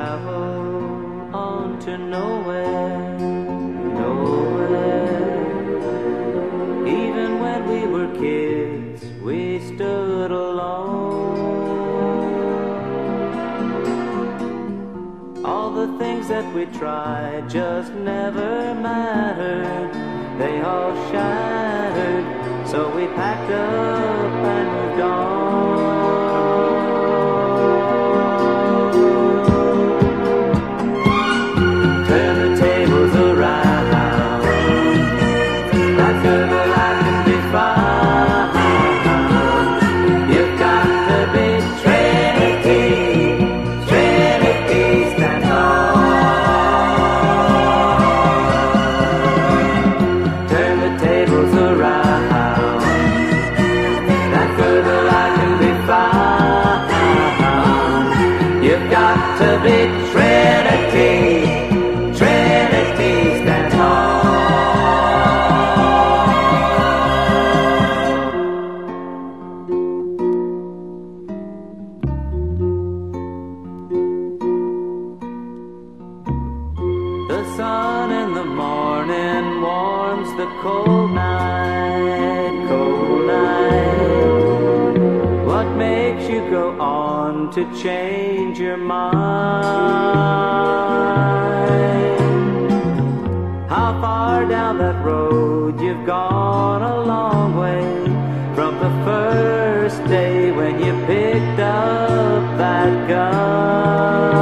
travel on to nowhere, nowhere. Even when we were kids, we stood alone. All the things that we tried just never mattered. They all shattered, so we packed up and moved on. Turn the tables around. That girl I can be found. You've got the big Trinity, Trinity stand on. Turn the tables around. That girl I can be found. You've got the big Trinity, Trinity stand tall. The sun in the morning warms the cold night, cold night. What makes you go on to change your mind? How far down that road you've gone a long way from the first day when you picked up that gun.